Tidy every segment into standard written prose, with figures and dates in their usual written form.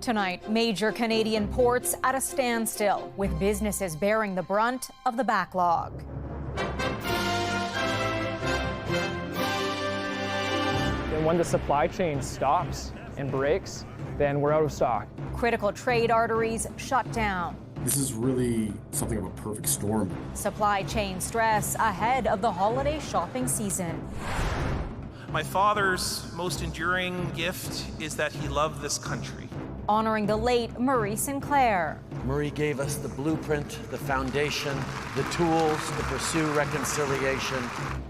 Tonight, major Canadian ports at a standstill, with businesses bearing the brunt of the backlog. And when the supply chain stops and breaks, then we're out of stock. Critical trade arteries shut down. This is really something of a perfect storm. Supply chain stress ahead of the holiday shopping season. My father's most enduring gift is that he loved this country. Honoring the late Murray Sinclair. Murray gave us the blueprint, the foundation, the tools to pursue reconciliation.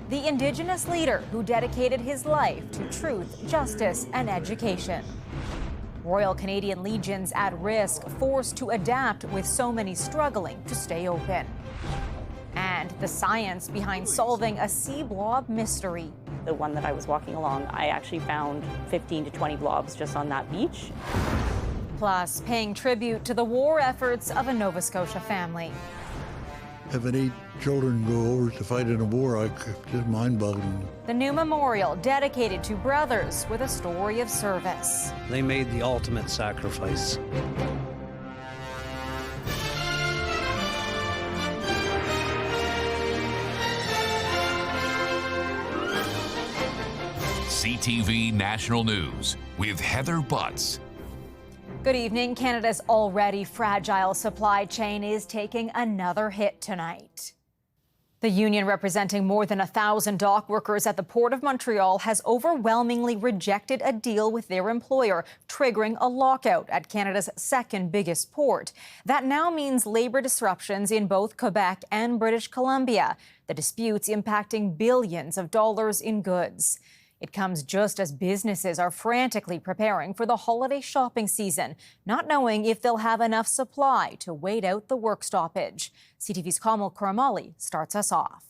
The Indigenous leader who dedicated his life to truth, justice, and education. Royal Canadian Legions at risk, forced to adapt with so many struggling to stay open. And the science behind solving a sea blob mystery. The one that I was walking along, I actually found 15 to 20 blobs just on that beach. Plus, paying tribute to the war efforts of a Nova Scotia family. Having 8 children go over to fight in a war, just mind-boggling. The new memorial dedicated to brothers with a story of service. They made the ultimate sacrifice. CTV National News with Heather Butts. Good evening. Canada's already fragile supply chain is taking another hit tonight. The union representing more than 1,000 dock workers at the Port of Montreal has overwhelmingly rejected a deal with their employer, triggering a lockout at Canada's second biggest port. That now means labor disruptions in both Quebec and British Columbia, the disputes impacting billions of dollars in goods. It comes just as businesses are frantically preparing for the holiday shopping season, not knowing if they'll have enough supply to wait out the work stoppage. CTV's Kamal Karamali starts us off.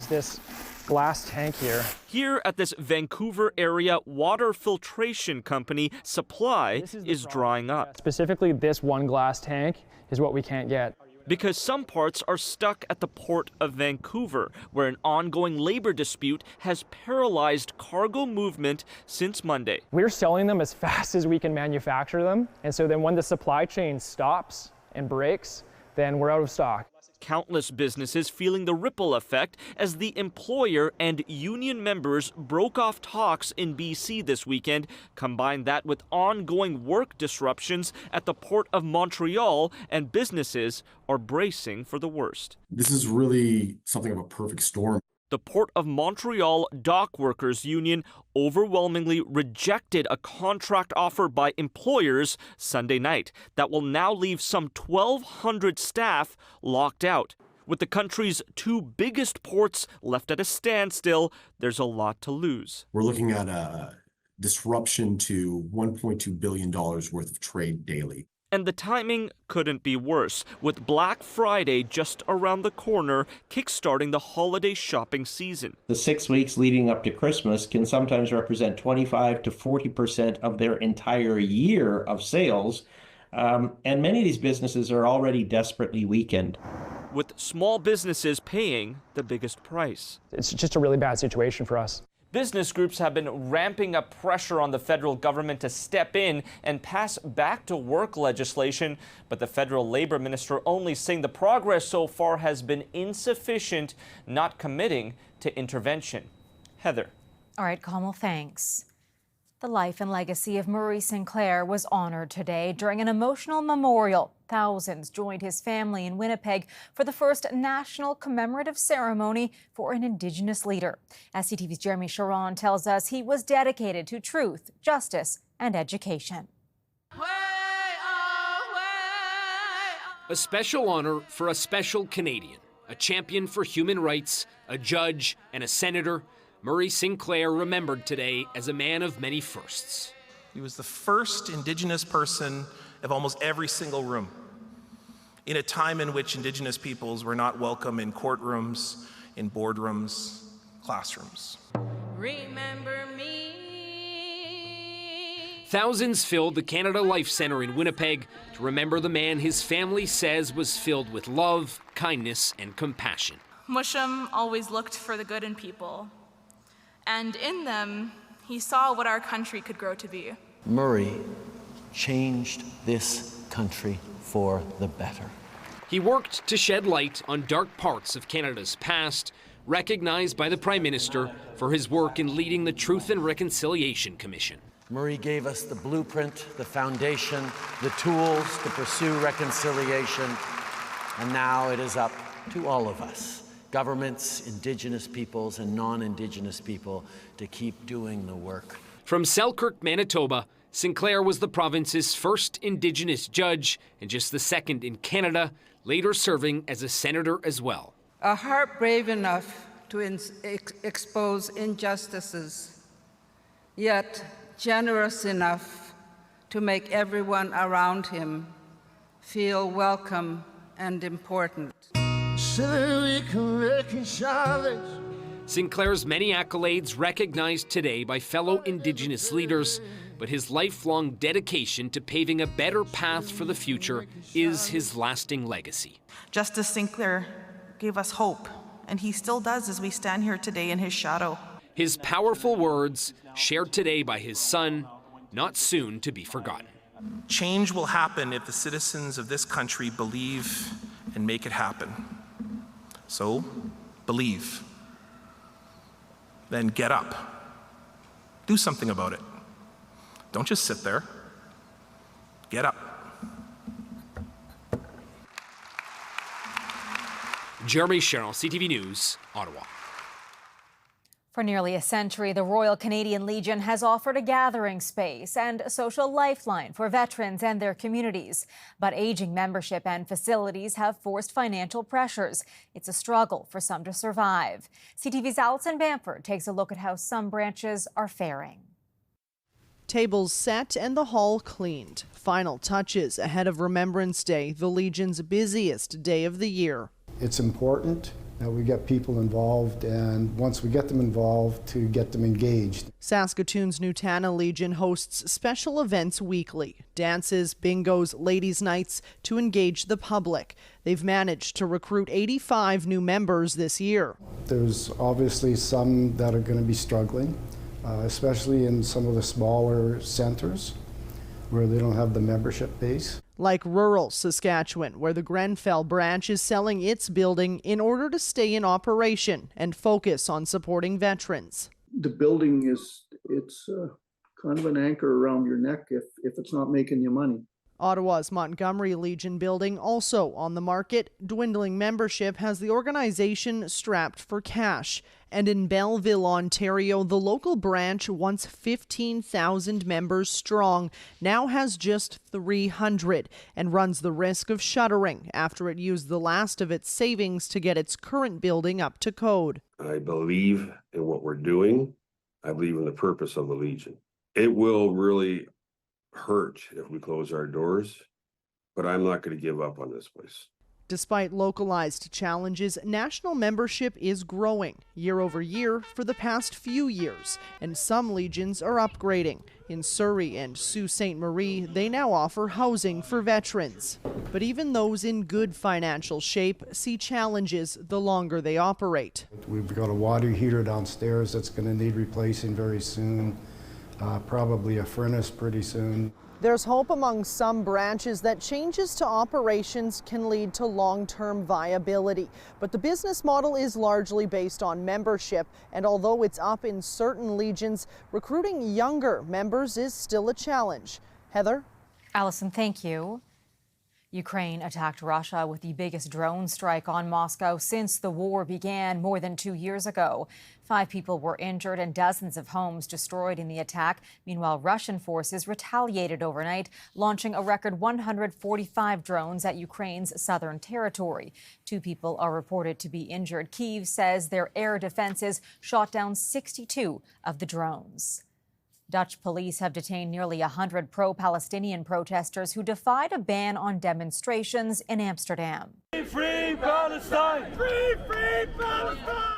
This glass tank here. Here at this Vancouver area water filtration company, supply is drying up. Specifically, this one glass tank is what we can't get. Because some parts are stuck at the Port of Vancouver, where an ongoing labor dispute has paralyzed cargo movement since Monday. We're selling them as fast as we can manufacture them, and so then when the supply chain stops and breaks, then we're out of stock. Countless businesses feeling the ripple effect as the employer and union members broke off talks in BC this weekend. Combine that with ongoing work disruptions at the Port of Montreal, and businesses are bracing for the worst. This is really something of a perfect storm. The Port of Montreal Dockworkers Union overwhelmingly rejected a contract offer by employers Sunday night that will now leave some 1,200 staff locked out. With the country's 2 biggest ports left at a standstill, there's a lot to lose. We're looking at a disruption to $1.2 billion worth of trade daily. And the timing couldn't be worse, with Black Friday just around the corner, kickstarting the holiday shopping season. The 6 weeks leading up to Christmas can sometimes represent 25 to 40% of their entire year of sales, and many of these businesses are already desperately weakened. With small businesses paying the biggest price. It's just a really bad situation for us. Business groups have been ramping up pressure on the federal government to step in and pass back-to-work legislation, but the federal labor minister only saying the progress so far has been insufficient, not committing to intervention. Heather. All right, Kamal, thanks. The life and legacy of Murray Sinclair was honored today during an emotional memorial. Thousands joined his family in Winnipeg for the first national commemorative ceremony for an Indigenous leader. As CTV's Jeremy Sharon tells us, he was dedicated to truth, justice, and education. A special honor for a special Canadian, a champion for human rights, a judge, and a senator. Murray Sinclair remembered today as a man of many firsts. He was the first Indigenous person of almost every single room, in a time in which Indigenous peoples were not welcome in courtrooms, in boardrooms, classrooms. Remember me. Thousands filled the Canada Life Centre in Winnipeg to remember the man his family says was filled with love, kindness, and compassion. Musham always looked for the good in people, and in them, he saw what our country could grow to be. Murray changed this country for the better. He worked to shed light on dark parts of Canada's past, recognized by the Prime Minister for his work in leading the Truth and Reconciliation Commission. Murray gave us the blueprint, the foundation, the tools to pursue reconciliation, and now it is up to all of us, governments, Indigenous peoples and non-Indigenous people, to keep doing the work. From Selkirk, Manitoba, Sinclair was the province's first Indigenous judge and just the second in Canada, later serving as a senator as well. A heart brave enough to expose injustices, yet generous enough to make everyone around him feel welcome and important. Sinclair's many accolades recognized today by fellow Indigenous leaders, but his lifelong dedication to paving a better path for the future is his lasting legacy. Justice Sinclair gave us hope, and he still does as we stand here today in his shadow. His powerful words, shared today by his son, not soon to be forgotten. Change will happen if the citizens of this country believe and make it happen. So, believe. Then get up. Do something about it. Don't just sit there. Get up. Jeremy Sherrill, CTV News, Ottawa. For nearly a century, the Royal Canadian Legion has offered a gathering space and a social lifeline for veterans and their communities. But aging membership and facilities have forced financial pressures. It's a struggle for some to survive. CTV's Alison Bamford takes a look at how some branches are faring. Tables set and the hall cleaned. Final touches ahead of Remembrance Day, the Legion's busiest day of the year. It's important that we get people involved, and once we get them involved, to get them engaged. Saskatoon's Nutana Legion hosts special events weekly, dances, bingos, ladies' nights to engage the public. They've managed to recruit 85 new members this year. There's obviously some that are going to be struggling, especially in some of the smaller centers where they don't have the membership base. Like rural Saskatchewan, where the Grenfell branch is selling its building in order to stay in operation and focus on supporting veterans. The building it's kind of an anchor around your neck if it's not making you money. Ottawa's Montgomery Legion building also on the market. Dwindling membership has the organization strapped for cash. And in Belleville, Ontario, the local branch, once 15,000 members strong, now has just 300 and runs the risk of shuttering after it used the last of its savings to get its current building up to code. I believe in what we're doing. I believe in the purpose of the Legion. It will really hurt if we close our doors, but I'm not going to give up on this place. Despite localized challenges, national membership is growing year over year for the past few years, and some legions are upgrading. In Surrey and Sault Ste. Marie, they now offer housing for veterans. But even those in good financial shape see challenges the longer they operate. We've got a water heater downstairs that's going to need replacing very soon, probably a furnace pretty soon. There's hope among some branches that changes to operations can lead to long-term viability. But the business model is largely based on membership, and although it's up in certain legions, recruiting younger members is still a challenge. Heather? Allison, thank you. Ukraine attacked Russia with the biggest drone strike on Moscow since the war began more than 2 years ago. 5 people were injured and dozens of homes destroyed in the attack. Meanwhile, Russian forces retaliated overnight, launching a record 145 drones at Ukraine's southern territory. 2 people are reported to be injured. Kyiv says their air defenses shot down 62 of the drones. Dutch police have detained nearly 100 pro-Palestinian protesters who defied a ban on demonstrations in Amsterdam. Free Palestine! Free Palestine!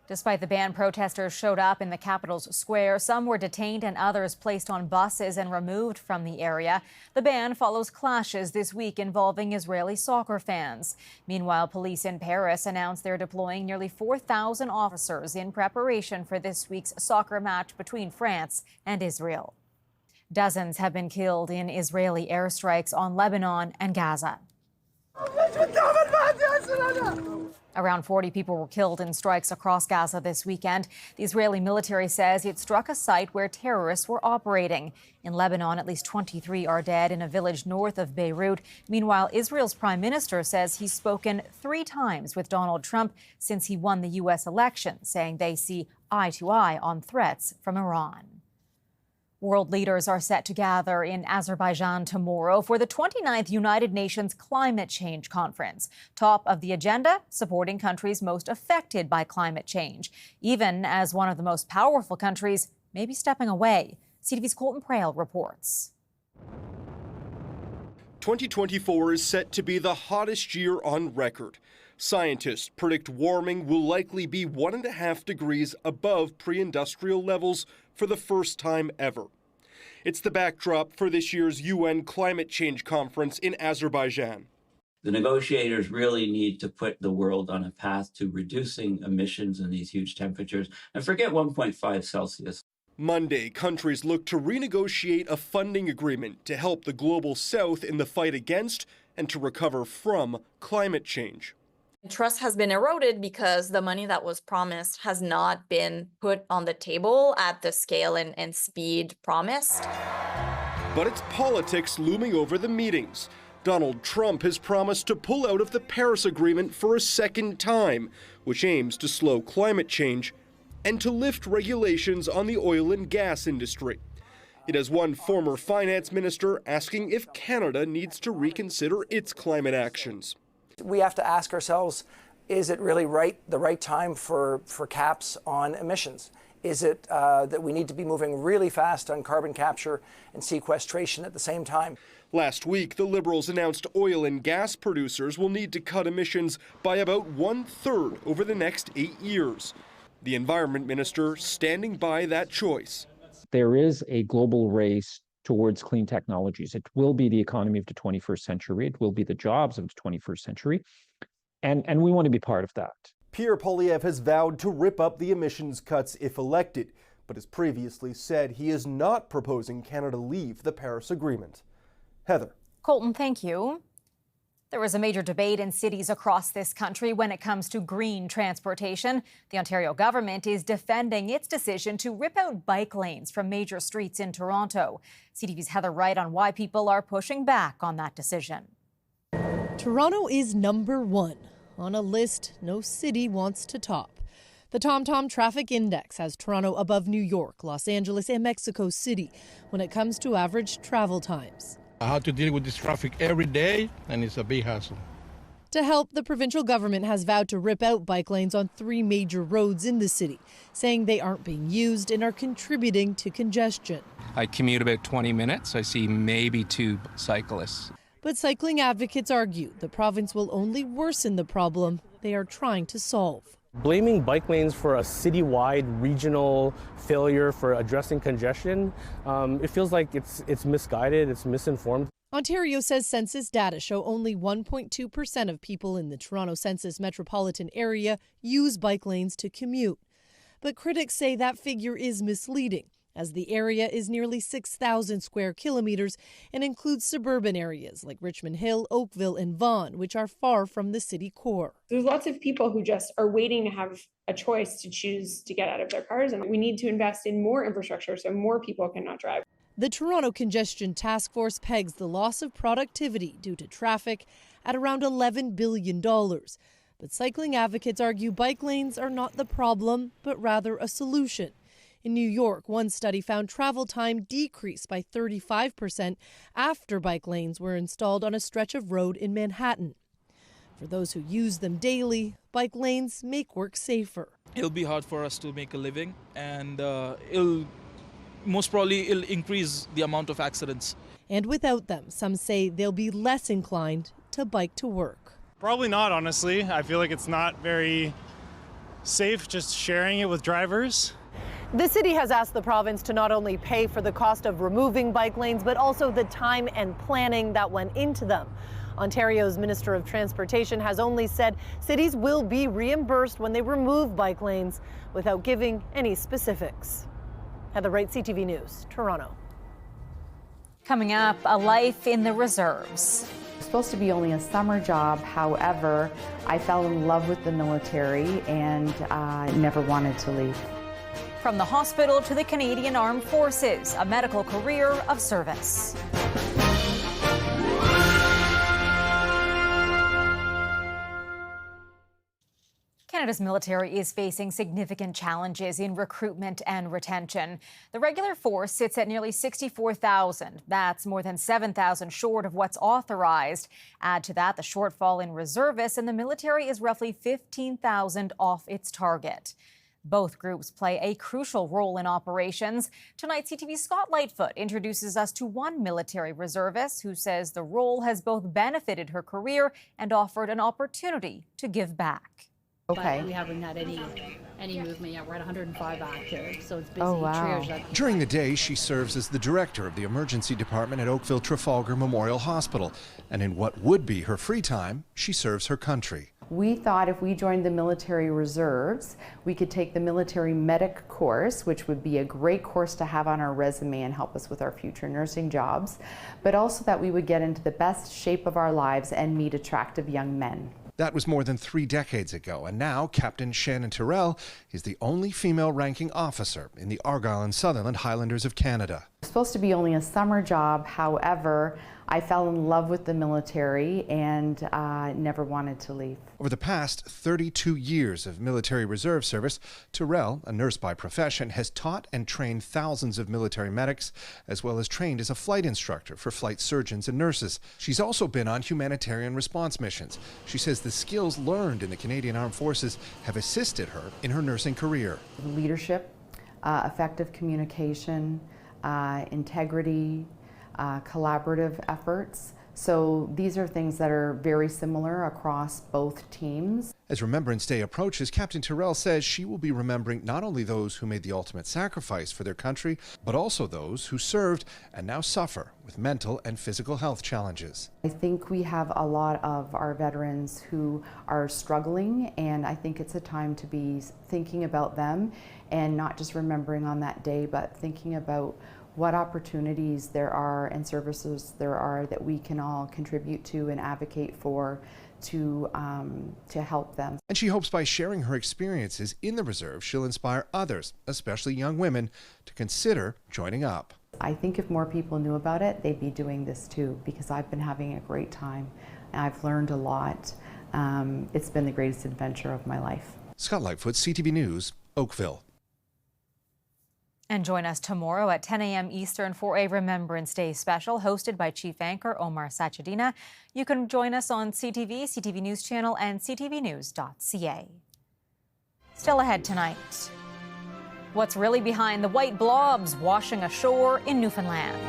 Despite the ban, protesters showed up in the capital's square. Some were detained and others placed on buses and removed from the area. The ban follows clashes this week involving Israeli soccer fans. Meanwhile, police in Paris announced they're deploying nearly 4,000 officers in preparation for this week's soccer match between France and Israel. Dozens have been killed in Israeli airstrikes on Lebanon and Gaza. Around 40 people were killed in strikes across Gaza this weekend. The Israeli military says it struck a site where terrorists were operating. In Lebanon, at least 23 are dead in a village north of Beirut. Meanwhile, Israel's prime minister says he's spoken 3 times with Donald Trump since he won the U.S. election, saying they see eye to eye on threats from Iran. World leaders are set to gather in Azerbaijan tomorrow for the 29th United Nations Climate Change Conference. Top of the agenda, supporting countries most affected by climate change, even as one of the most powerful countries may be stepping away. CTV's Colton Prale reports. 2024 is set to be the hottest year on record. Scientists predict warming will likely be 1.5 degrees above pre-industrial levels for the first time ever. It's the backdrop for this year's UN Climate Change Conference in Azerbaijan. The negotiators really need to put the world on a path to reducing emissions in these huge temperatures, and forget 1.5 Celsius. Monday, countries look to renegotiate a funding agreement to help the global south in the fight against and to recover from climate change. Trust has been eroded because the money that was promised has not been put on the table at the scale and speed promised. But it's politics looming over the meetings. Donald Trump has promised to pull out of the Paris Agreement for a second time, which aims to slow climate change and to lift regulations on the oil and gas industry. It has one former finance minister asking if Canada needs to reconsider its climate actions. We have to ask ourselves, is it really the right time for caps on emissions? Is it that we need to be moving really fast on carbon capture and sequestration at the same time? Last week, the Liberals announced oil and gas producers will need to cut emissions by about 1/3 over the next 8 years. The Environment Minister standing by that choice. There is a global race towards clean technologies. It will be the economy of the 21st century. It will be the jobs of the 21st century. And we want to be part of that. Pierre Poilievre has vowed to rip up the emissions cuts if elected, but has previously said he is not proposing Canada leave the Paris Agreement. Heather. Colton, thank you. There was a major debate in cities across this country when it comes to green transportation. The Ontario government is defending its decision to rip out bike lanes from major streets in Toronto. CTV's Heather Wright on why people are pushing back on that decision. Toronto is number 1 on a list no city wants to top. The TomTom Traffic Index has Toronto above New York, Los Angeles, and Mexico City when it comes to average travel times. I have to deal with this traffic every day, and it's a big hassle. To help, the provincial government has vowed to rip out bike lanes on 3 major roads in the city, saying they aren't being used and are contributing to congestion. I commute about 20 minutes. I see maybe 2 cyclists. But cycling advocates argue the province will only worsen the problem they are trying to solve. Blaming bike lanes for a citywide regional failure for addressing congestion, it feels like it's misguided, it's misinformed. Ontario says census data show only 1.2% of people in the Toronto Census metropolitan area use bike lanes to commute. But critics say that figure is misleading, as the area is nearly 6,000 square kilometers and includes suburban areas like Richmond Hill, Oakville, and Vaughan, which are far from the city core. There's lots of people who just are waiting to have a choice to choose to get out of their cars, and we need to invest in more infrastructure so more people cannot drive. The Toronto Congestion Task Force pegs the loss of productivity due to traffic at around $11 billion. But cycling advocates argue bike lanes are not the problem, but rather a solution. In New York, one study found travel time decreased by 35% after bike lanes were installed on a stretch of road in Manhattan. For those who use them daily, bike lanes make work safer. It'll be hard for us to make a living, and it'll increase the amount of accidents. And without them, some say they'll be less inclined to bike to work. Probably not, honestly. I feel like it's not very safe just sharing it with drivers. The city has asked the province to not only pay for the cost of removing bike lanes, but also the time and planning that went into them. Ontario's Minister of Transportation has only said cities will be reimbursed when they remove bike lanes without giving any specifics. Heather Wright, CTV News, Toronto. Coming up, a life in the reserves. It's supposed to be only a summer job. However, I fell in love with the military and never wanted to leave. From the hospital to the Canadian Armed Forces, a medical career of service. Canada's military is facing significant challenges in recruitment and retention. The regular force sits at nearly 64,000. That's more than 7,000 short of what's authorized. Add to that the shortfall in reservists, and the military is roughly 15,000 off its target. Both groups play a crucial role in operations. Tonight, CTV's Scott Lightfoot introduces us to one military reservist who says the role has both benefited her career and offered an opportunity to give back. Okay. But we haven't had any movement yet. We're at 105 active, so it's busy. Oh, wow. Triage. During the day, she serves as the director of the emergency department at Oakville Trafalgar Memorial Hospital. And in what would be her free time, she serves her country. We thought if we joined the military reserves, we could take the military medic course, which would be a great course to have on our resume and help us with our future nursing jobs, but also that we would get into the best shape of our lives and meet attractive young men. That was more than 3 decades ago, and now Captain Shannon Tyrrell is the only female ranking officer in the Argyll and Sutherland Highlanders of Canada. It's supposed to be only a summer job. However, I fell in love with the military and never wanted to leave. Over the past 32 years of military reserve service, Tyrrell, a nurse by profession, has taught and trained thousands of military medics, as well as trained as a flight instructor for flight surgeons and nurses. She's also been on humanitarian response missions. She says the skills learned in the Canadian Armed Forces have assisted her in her nursing career. Leadership, effective communication, integrity, collaborative efforts. So these are things that are very similar across both teams. As Remembrance Day approaches, Captain Tyrrell says she will be remembering not only those who made the ultimate sacrifice for their country, but also those who served and now suffer with mental and physical health challenges. I think we have a lot of our veterans who are struggling, and I think it's a time to be thinking about them and not just remembering on that day, but thinking about what opportunities there are and services there are that we can all contribute to and advocate for to help them. And she hopes by sharing her experiences in the reserve, she'll inspire others, especially young women, to consider joining up. I think if more people knew about it, they'd be doing this too, because I've been having a great time. I've learned a lot. It's been the greatest adventure of my life. Scott Lightfoot, CTV News, Oakville. And join us tomorrow at 10 a.m. Eastern for a Remembrance Day special hosted by Chief Anchor Omar Sachedina. You can join us on CTV, CTV News Channel, and ctvnews.ca. Still ahead tonight, what's really behind the white blobs washing ashore in Newfoundland?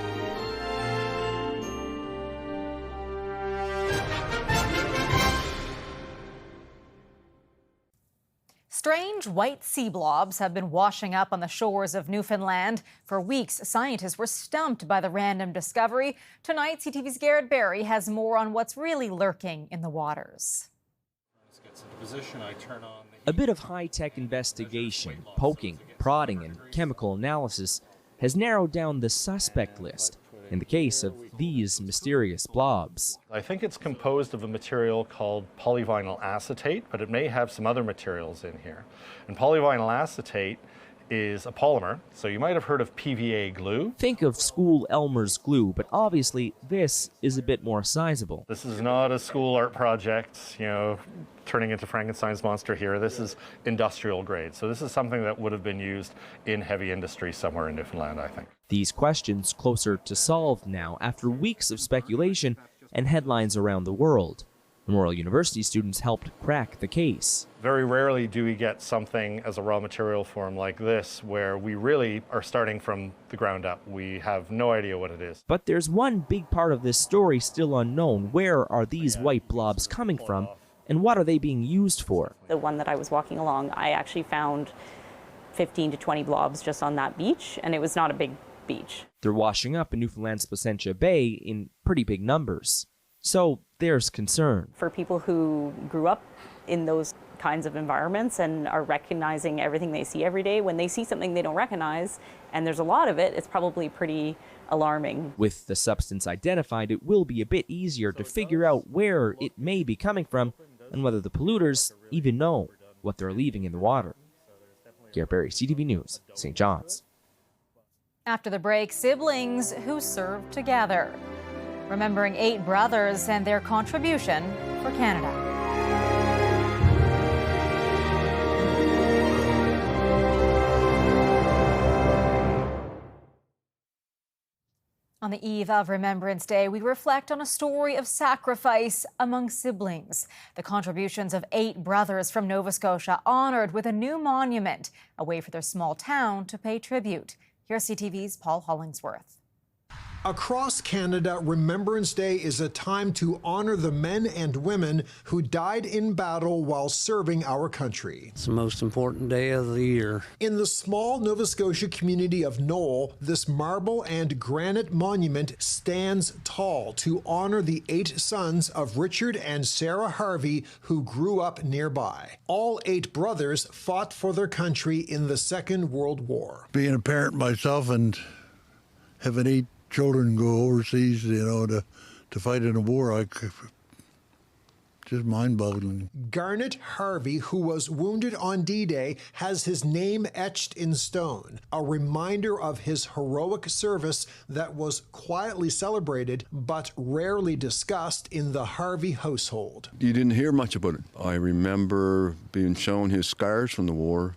Strange white sea blobs have been washing up on the shores of Newfoundland. For weeks, scientists were stumped by the random discovery. Tonight, CTV's Garrett Barry has more on what's really lurking in the waters. A bit of high-tech investigation, poking, prodding, and chemical analysis has narrowed down the suspect list in the case of these mysterious blobs. I think it's composed of a material called polyvinyl acetate, but it may have some other materials in here. And polyvinyl acetate is a polymer, so you might have heard of PVA glue. Think of school Elmer's glue, but obviously this is a bit more sizable. This is not a school art project, turning into Frankenstein's monster here. This is industrial grade. So this is something that would have been used in heavy industry somewhere in Newfoundland, I think. These questions closer to solved now after weeks of speculation and headlines around the world. Memorial University students helped crack the case. Very rarely do we get something as a raw material form like this where we really are starting from the ground up. We have no idea what it is. But there's one big part of this story still unknown. Where are these white blobs coming from, and what are they being used for? The one that I was walking along, I actually found 15 to 20 blobs just on that beach, and it was not a big beach. They're washing up in Newfoundland's Placentia Bay in pretty big numbers. So there's concern. For people who grew up in those kinds of environments and are recognizing everything they see every day, when they see something they don't recognize, and there's a lot of it, it's probably pretty alarming. With the substance identified, it will be a bit easier to figure out where it may be coming from and whether the polluters even know what they're leaving in the water. Garrett Berry, CTV News, St. John's. After the break, siblings who served together. Remembering 8 brothers and their contribution for Canada. On the eve of Remembrance Day, we reflect on a story of sacrifice among siblings. The contributions of 8 brothers from Nova Scotia honored with a new monument, a way for their small town to pay tribute. Here's CTV's Paul Hollingsworth. Across Canada, Remembrance Day is a time to honor the men and women who died in battle while serving our country. It's the most important day of the year. In the small Nova Scotia community of Knoll, this marble and granite monument stands tall to honor the 8 sons of Richard and Sarah Harvey who grew up nearby. All 8 brothers fought for their country in the Second World War. Being a parent myself and having 8 children go overseas, to fight in a war, just mind-boggling. Garnet Harvey, who was wounded on D-Day, has his name etched in stone, a reminder of his heroic service that was quietly celebrated but rarely discussed in the Harvey household. You didn't hear much about it. I remember being shown his scars from the war.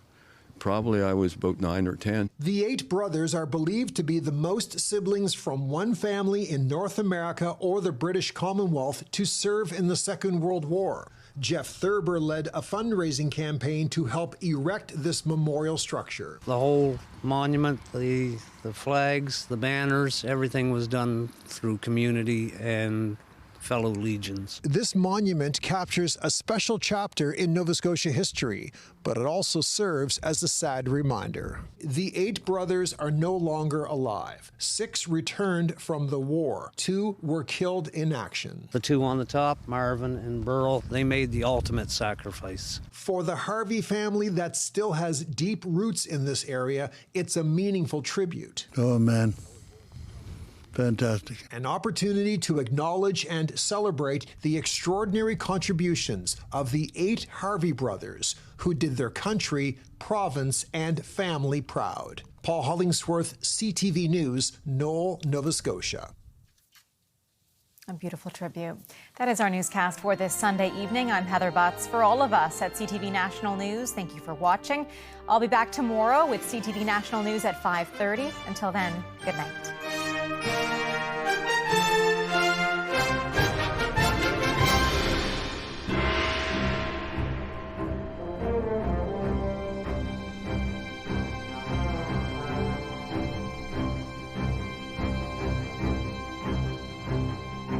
Probably I was about 9 or 10. The 8 brothers are believed to be the most siblings from one family in North America or the British Commonwealth to serve in the Second World War. Jeff Thurber led a fundraising campaign to help erect this memorial structure. The whole monument, the flags, the banners, everything was done through community and fellow legions. This monument captures a special chapter in Nova Scotia history, but it also serves as a sad reminder. The 8 brothers are no longer alive. 6 returned from the war. 2 were killed in action. The 2 on the top, Marvin and Burl, they made the ultimate sacrifice. For the Harvey family that still has deep roots in this area, it's a meaningful tribute. Oh, man. Fantastic. An opportunity to acknowledge and celebrate the extraordinary contributions of the 8 Harvey brothers who did their country, province, and family proud. Paul Hollingsworth, CTV News, Knoll, Nova Scotia. A beautiful tribute. That is our newscast for this Sunday evening. I'm Heather Butts. For all of us at CTV National News, thank you for watching. I'll be back tomorrow with CTV National News at 5:30. Until then, good night.